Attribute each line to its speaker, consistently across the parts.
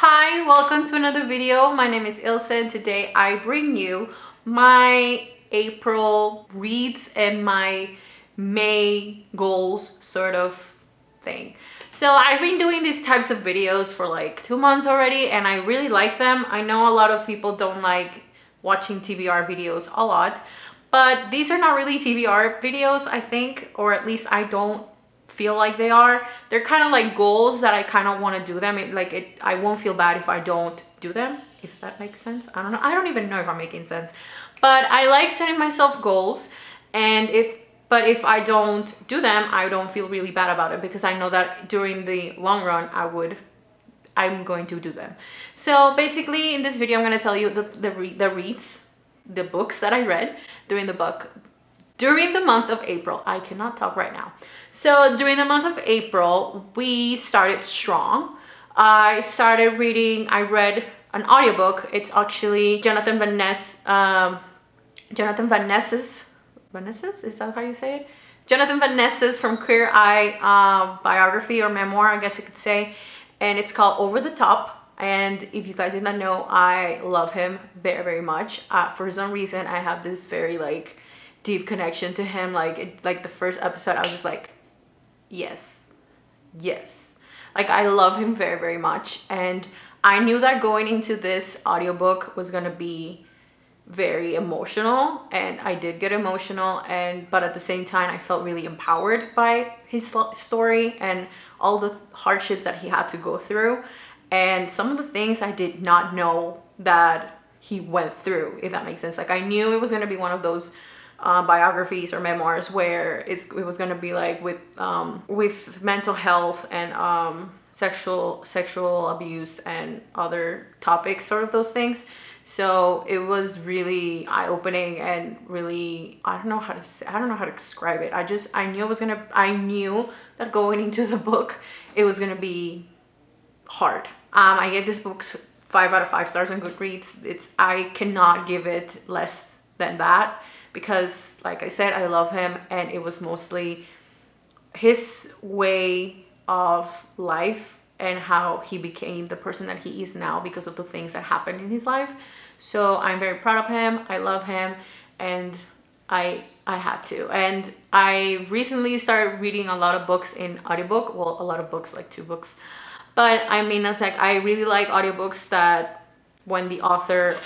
Speaker 1: Hi, welcome to another video. My name is Ilse and today I bring you my April reads and my May goals sort of thing. So I've been doing these types of videos for like 2 months already and I really like them. I know a lot of people don't like watching TBR videos a lot, but these are not really TBR videos, I think, or at least I don't feel like they are. They're kind of like goals that I kind of want to do them. I won't feel bad if I don't do them, if that makes sense. I don't know. I don't even know if I'm making sense, but I like setting myself goals, and if I don't do them, I don't feel really bad about it because I know that during the long run I'm going to do them. So basically in this video I'm going to tell you the books that I read during the month of April. I cannot talk right now. So during the month of April, we started strong. I read an audiobook. It's actually Jonathan Van Ness's, is that how you say it? Jonathan Van Ness's From Queer Eye biography or memoir, I guess you could say. And it's called Over the Top. And if you guys did not know, I love him very, very much. For some reason, I have this very like deep connection to him. Like the first episode, I was just like, yes. Like I love him very, very much. And I knew that going into this audiobook was gonna be very emotional, and I did get emotional, but at the same time I felt really empowered by his story and all the hardships that he had to go through, and some of the things I did not know that he went through, if that makes sense. Like I knew it was going to be one of those biographies or memoirs where it was going to be like with mental health and sexual abuse and other topics, sort of those things. So it was really eye-opening and really, I don't know how to describe it. I knew that going into the book it was gonna be hard. I gave this book 5 out of 5 stars on Goodreads. I cannot give it less than that because, like I said, I love him, and it was mostly his way of life and how he became the person that he is now because of the things that happened in his life. So I'm very proud of him. I love him, and I had to. And I recently started reading a lot of books in audiobook. Well, a lot of books, like 2 books. But I mean, it's like I really like audiobooks that when the author...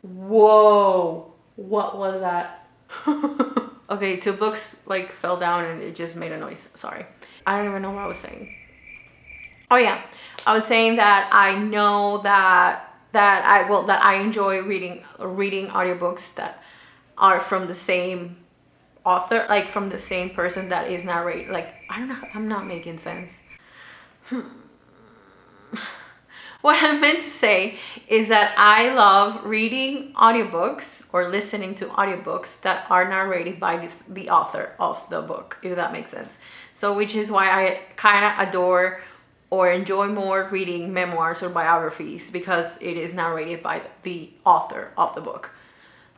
Speaker 1: Whoa! What was that? Okay, 2 books like fell down and it just made a noise. Sorry. I don't even know what I was saying. Oh yeah, I was saying that I know that I enjoy reading audiobooks that are from the same author, like from the same person that is narrating. Like, I don't know, I'm not making sense. What I meant to say is that I love reading audiobooks or listening to audiobooks that are narrated by the author of the book, if that makes sense. So which is why I kind of adore or enjoy more reading memoirs or biographies, because it is narrated by the author of the book.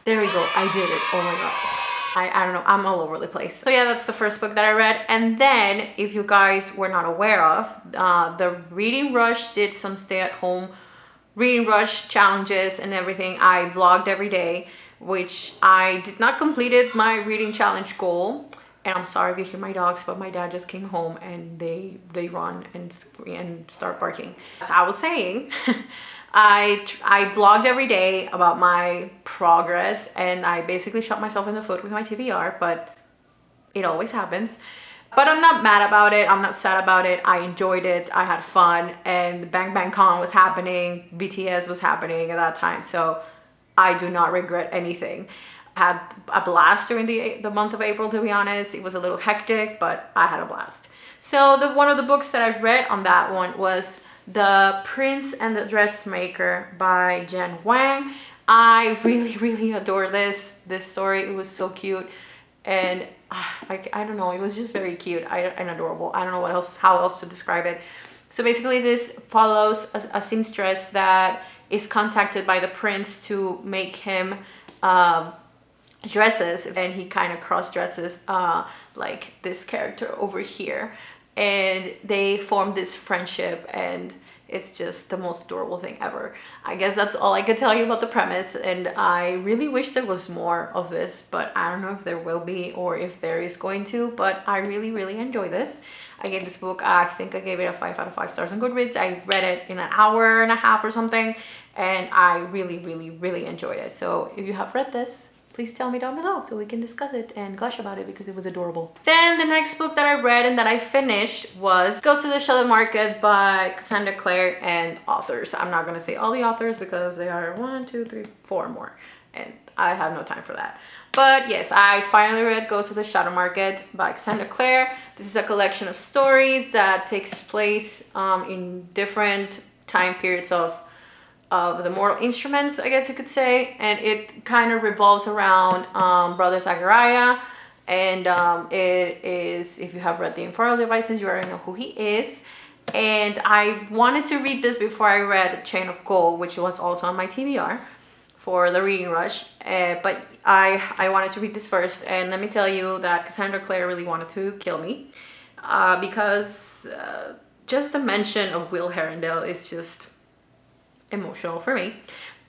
Speaker 1: There we go, I did it. Oh my god. I don't know, I'm all over the place. So yeah, that's the first book that I read. And then, if you guys were not aware of, the Reading Rush did some stay-at-home Reading Rush challenges and everything. I vlogged every day, which I did not completed my reading challenge goal. And I'm sorry if you hear my dogs, but my dad just came home and they run and start barking. So I was saying, I vlogged every day about my progress, and I basically shot myself in the foot with my TBR, but it always happens. But I'm not mad about it. I'm not sad about it. I enjoyed it. I had fun, and Bang Bang Con was happening. BTS was happening at that time, so I do not regret anything. Had a blast during the month of April, to be honest. It was a little hectic, but I had a blast. So one of the books that I read on that one was The Prince and the Dressmaker by Jen Wang. I really adore this story. It was so cute, and I don't know, it was just very cute and adorable. I don't know how else to describe it. So basically this follows a seamstress that is contacted by the prince to make him dresses, and he kind of cross dresses like this character over here, and they form this friendship, and It's just the most adorable thing ever. I guess that's all I could tell you about the premise, and I really wish there was more of this, but I don't know if there will be or if there is going to, but I really enjoy this. I gave this book, I think I gave it a 5 out of 5 stars on Goodreads. I read it in an hour and a half or something, and I really enjoyed it. So if you have read this, please tell me down below so we can discuss it and gush about it because it was adorable. Then the next book that I read and that I finished was Goes to the Shadow Market by Cassandra Clare and authors. I'm not gonna say all the authors because they are 1, 2, 3, 4 more, and I have no time for that. But yes, I finally read Goes to the Shadow Market by Cassandra Clare. This is a collection of stories that takes place in different time periods of the Mortal Instruments, I guess you could say, and it kind of revolves around Brother Zachariah, and it is, if you have read The Infernal Devices, you already know who he is. And I wanted to read this before I read Chain of Gold, which was also on my TBR for the reading rush, but I wanted to read this first, and let me tell you that Cassandra Clare really wanted to kill me because just the mention of Will Herondale is just emotional for me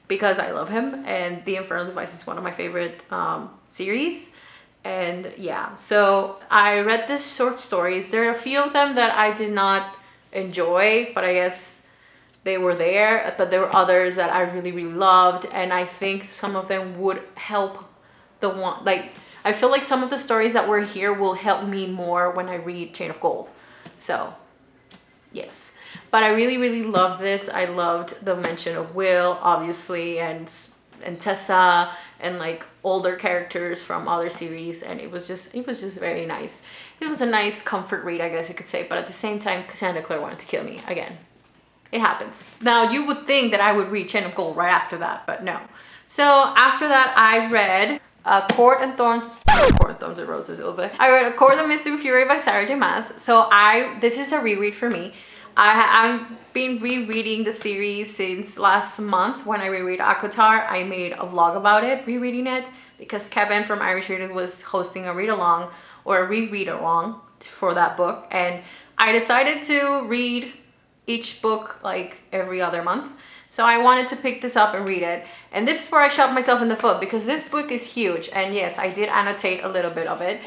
Speaker 1: because I love him, and The Infernal Device is one of my favorite series. And yeah, so I read these short stories. There are a few of them that I did not enjoy, but I guess they were there, but there were others that I really loved, and I think some of them would help the one, like I feel like some of the stories that were here will help me more when I read Chain of Gold. So yes, but I really loved this. I loved the mention of Will, obviously, and Tessa, and like older characters from other series, and it was just very nice. It was a nice comfort read, I guess you could say, but at the same time, Cassandra Clare wanted to kill me again. It happens. Now you would think that I would read Chain of Gold right after that, but no. So after that, I read Court and Thorns and Roses. I read A Court of Mist and Fury by Sarah J. Maas. So this is a reread for me. I've been rereading the series since last month when I reread ACOTAR. I made a vlog about it, rereading it, because Kevin from Irish Reading was hosting a read-along or a reread-along for that book, and I decided to read each book like every other month. So I wanted to pick this up and read it, and this is where I shot myself in the foot because this book is huge. And yes, I did annotate a little bit of it.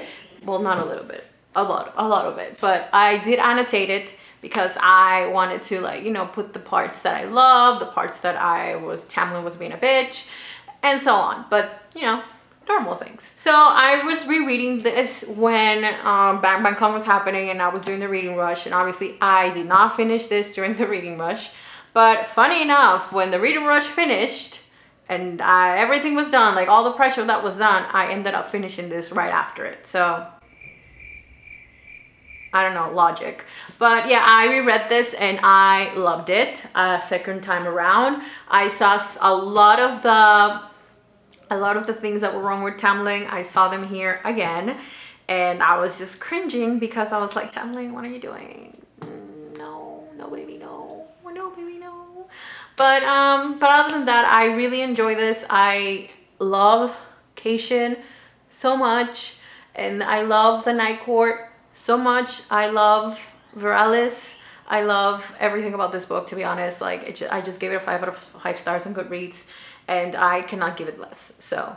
Speaker 1: Well, not a little bit, a lot of it, but I did annotate it because I wanted to, like, you know, put the parts that I love, the parts that Tamlin was being a bitch, and so on. But, you know, normal things. So I was rereading this when Bang Bang Con was happening and I was doing the reading rush, and obviously I did not finish this during the reading rush. But funny enough, when the reading rush finished and everything was done, like all the pressure that was done, I ended up finishing this right after it. So I don't know, logic. But yeah, I reread this and I loved it second time around. I saw a lot of the things that were wrong with Tamlin. I saw them here again, and I was just cringing because I was like, Tamlin, what are you doing? No baby, no baby, no. But other than that, I really enjoy this. I love Caitian so much, and I love the Night Court so much. I love Veralis. I love everything about this book, to be honest. Like, I just gave it a 5 out of 5 stars on Goodreads, and I cannot give it less. So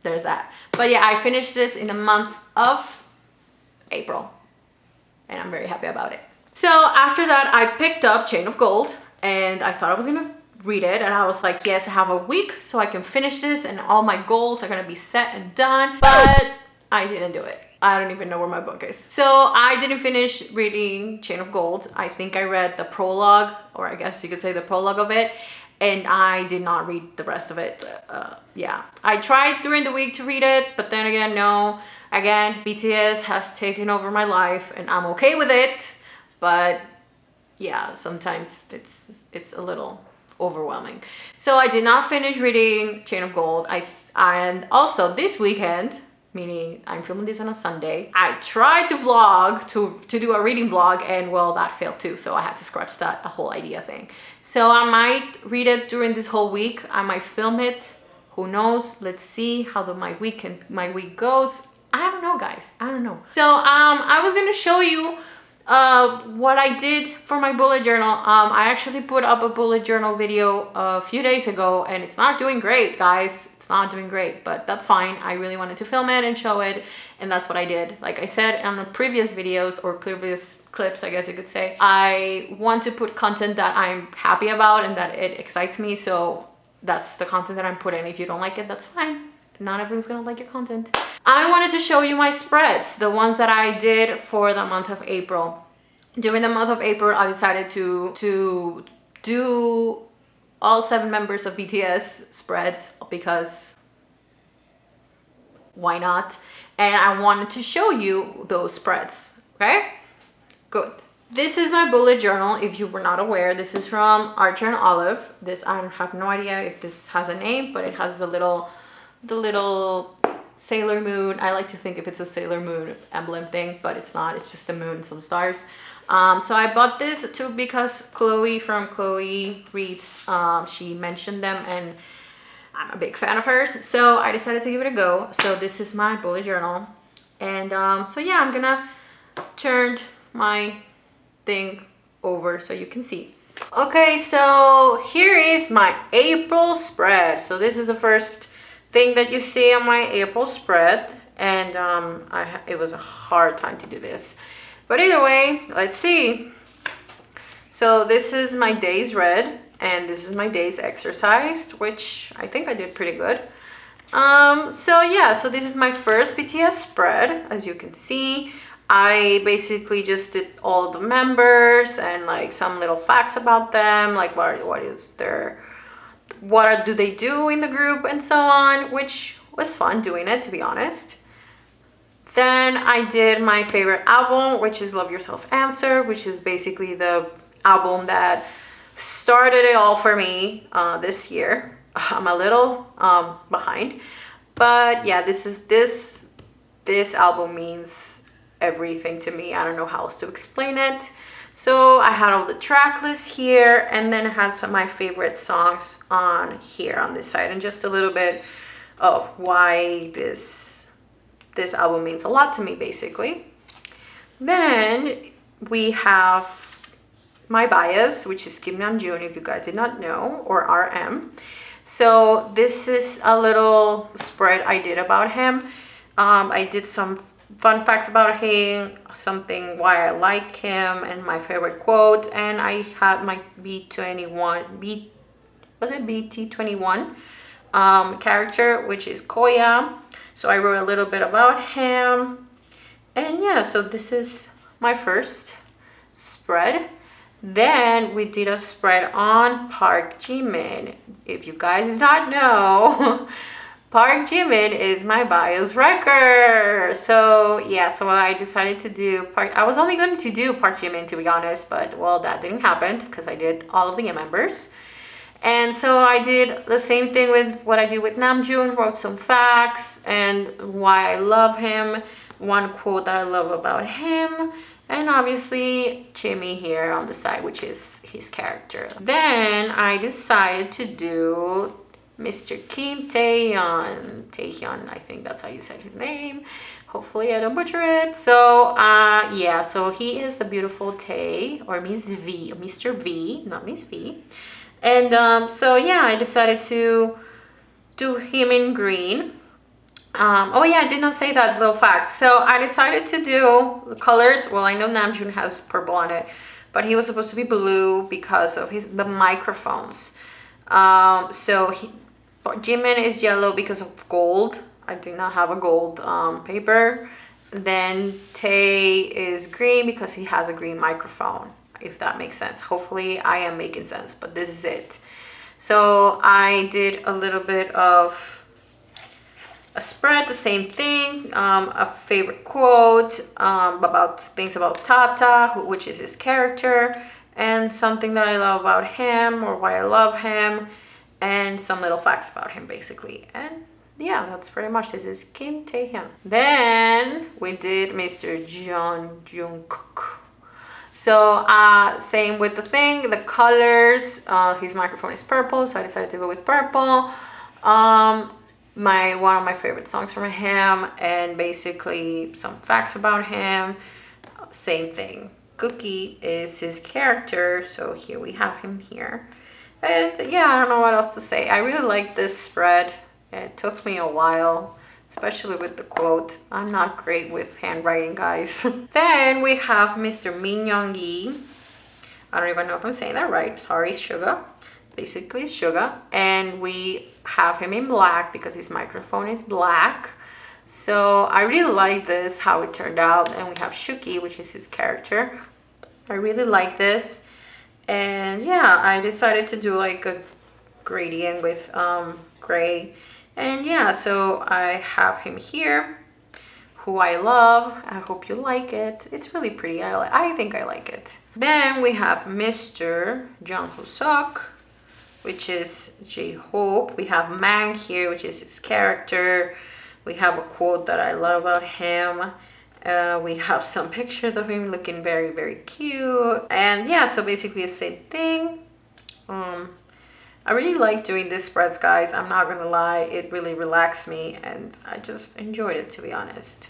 Speaker 1: there's that. But yeah, I finished this in the month of April, and I'm very happy about it. So after that, I picked up Chain of Gold, and I thought I was gonna read it, and I was like, yes, I have a week so I can finish this and all my goals are gonna be set and done. But I didn't do it. I don't even know where my book is. So I didn't finish reading Chain of Gold. I think I read the prologue, or I guess you could say the prologue of it, and I did not read the rest of it. Yeah, I tried during the week to read it, but then again, no. Again, BTS has taken over my life, and I'm okay with it. But yeah, sometimes it's a little overwhelming. So I did not finish reading Chain of Gold. And also this weekend, meaning I'm filming this on a Sunday, I tried to vlog, to do a reading vlog, and well, that failed too. So I had to scratch that whole idea thing. So I might read it during this whole week. I might film it. Who knows? Let's see how my week goes. I don't know, guys. I don't know. So I was gonna show you What I did for my bullet journal, I actually put up a bullet journal video a few days ago, and it's not doing great, guys. It's not doing great, but that's fine. I really wanted to film it and show it, and that's what I did. Like I said on the previous videos or previous clips, I guess you could say, I want to put content that I'm happy about and that it excites me, so that's the content that I'm putting. If you don't like it, that's fine. Not everyone's gonna like your content. I wanted to show you my spreads, the ones that I did for the month of April. During the month of April, I decided to do all 7 members of BTS spreads because why not? And I wanted to show you those spreads, okay? Good. This is my bullet journal. If you were not aware, this is from Archer and Olive. This, I have no idea if this has a name, but it has the little Sailor Moon. I like to think if it's a Sailor Moon emblem thing, but it's not. It's just a moon and some stars. So I bought this too because Chloe from Chloe Reads, she mentioned them and I'm a big fan of hers. So I decided to give it a go. So this is my bullet journal. And so yeah, I'm gonna turn my thing over so you can see. Okay, so here is my April spread. So this is the first thing that you see on my April spread, and it was a hard time to do this, but either way, let's see. So this is my days read and this is my days exercised, which I think I did pretty good. So yeah, so this is my first BTS spread. As you can see, I basically just did all the members and like some little facts about them, like what do they do in the group and so on, which was fun doing it, to be honest. Then I did my favorite album, which is Love Yourself Answer, which is basically the album that started it all for me this year. I'm a little behind, but yeah, this album means everything to me. I don't know how else to explain it. So I had all the track lists here, and then I had some of my favorite songs on here on this side, and just a little bit of why this album means a lot to me, basically. Then we have my bias, which is Kim Namjoon, if you guys did not know, or RM. So this is a little spread I did about him. I did some fun facts about him, something why I like him, and my favorite quote. And I had my BT21 character, which is Koya. So I wrote a little bit about him. And yeah, so this is my first spread. Then we did a spread on Park Jimin. If you guys did not know, Park Jimin is my bias wrecker. So yeah, so I decided to do I was only going to do Park Jimin, to be honest, but well, that didn't happen because I did all of the members. And so I did the same thing with what I did with Namjoon, wrote some facts and why I love him, one quote that I love about him, and obviously Jimmy here on the side, which is his character. Then I decided to do Mr. Kim Taehyun, I think that's how you said his name. Hopefully I don't butcher it. So yeah, so he is the beautiful Tae, or Miss V, Mr. V, not Miss V. And so yeah, I decided to do him in green. Oh yeah, I did not say that little fact. So I decided to do the colors. Well, I know Namjoon has purple on it, but he was supposed to be blue because of the microphones. So Jimin is yellow because of gold. I do not have a gold paper. Then Tae is green because he has a green microphone, if that makes sense. Hopefully I am making sense, but this is it. So I did a little bit of a spread, the same thing, a favorite quote, about things about Tata, which is his character, and something that I love about him or why I love him, and some little facts about him, basically. And yeah, that's pretty much, this is Kim Taehyun. Then we did Mr. Jeon Jungkook. So same with the thing, the colors, his microphone is purple, so I decided to go with purple. One of my favorite songs from him, and basically some facts about him. Same thing, Cookie is his character. So here we have him here. And yeah, I don't know what else to say. I really like this spread. It took me a while, especially with the quote. I'm not great with handwriting, guys. Then we have Mr. Min Young-gi. I don't even know if I'm saying that right. Sorry, Sugar. Basically, Sugar. And we have him in black because his microphone is black. So I really like this, how it turned out. And we have Shuki, which is his character. I really like this. And yeah, I decided to do like a gradient with gray. And yeah, so I have him here, who I love. I hope you like it. It's really pretty. I think I like it. Then we have Mr. Jung Ho-suk, which is J-Hope. We have Mang here, which is his character. We have a quote that I love about him. We have some pictures of him looking very, very cute. And yeah, so basically the same thing. I really like doing these spreads, guys. I'm not gonna lie, it really relaxed me and I just enjoyed it, to be honest.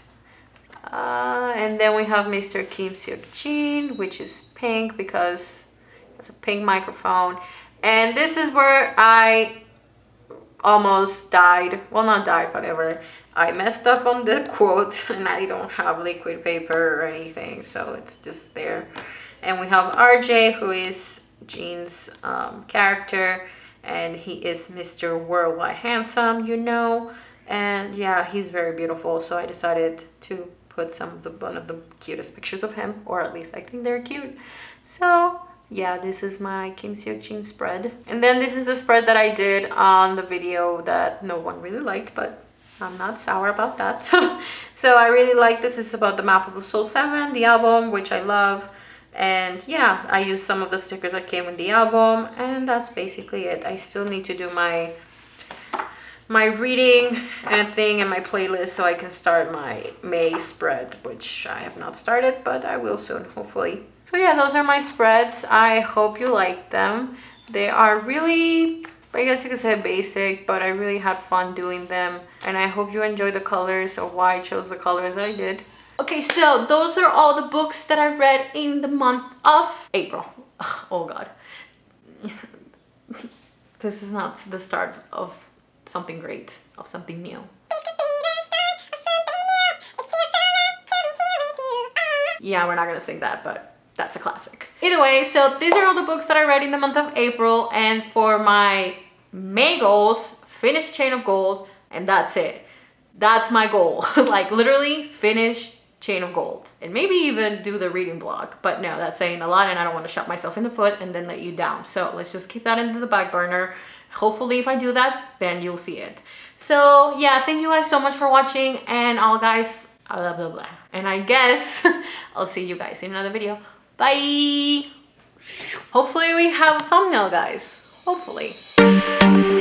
Speaker 1: And then we have Mr. Kim Seok-jin, which is pink because it's a pink microphone. And this is where I almost died. Well, not died, whatever. I messed up on the quote and I don't have liquid paper or anything, so it's just there. And we have RJ, who is Jin's character, and he is Mr. Worldwide Handsome, you know. And yeah, he's very beautiful, so I decided to put one of the cutest pictures of him, or at least I think they're cute. So yeah, this is my Kim Seok-jin spread. And then this is the spread that I did on the video that no one really liked, but I'm not sour about that. So I really like this. It's about the Map of the Soul 7, the album, which I love. And yeah, I used some of the stickers that came with the album, and that's basically it. I still need to do my reading and thing and my playlist so I can start my May spread, which I have not started, but I will soon, hopefully. So yeah, those are my spreads. I hope you like them. They are really, I guess you could say basic, but I really had fun doing them. And I hope you enjoy the colors, or why I chose the colors that I did. Okay, so those are all the books that I read in the month of April. Oh God. This is not the start of something great, of something new. Yeah, we're not gonna sing that, but that's a classic. Either way, so these are all the books that I read in the month of April, and for my May goals, finish Chain of Gold, and that's it. That's my goal. Like literally finish Chain of Gold, and maybe even do the reading blog. But no, that's saying a lot, and I don't want to shut myself in the foot and then let you down. So let's just keep that into the back burner. Hopefully if I do that, then you'll see it. So yeah, thank you guys so much for watching, and all guys, blah, blah, blah. And I guess I'll see you guys in another video. Bye. Hopefully we have a thumbnail, guys. Hopefully.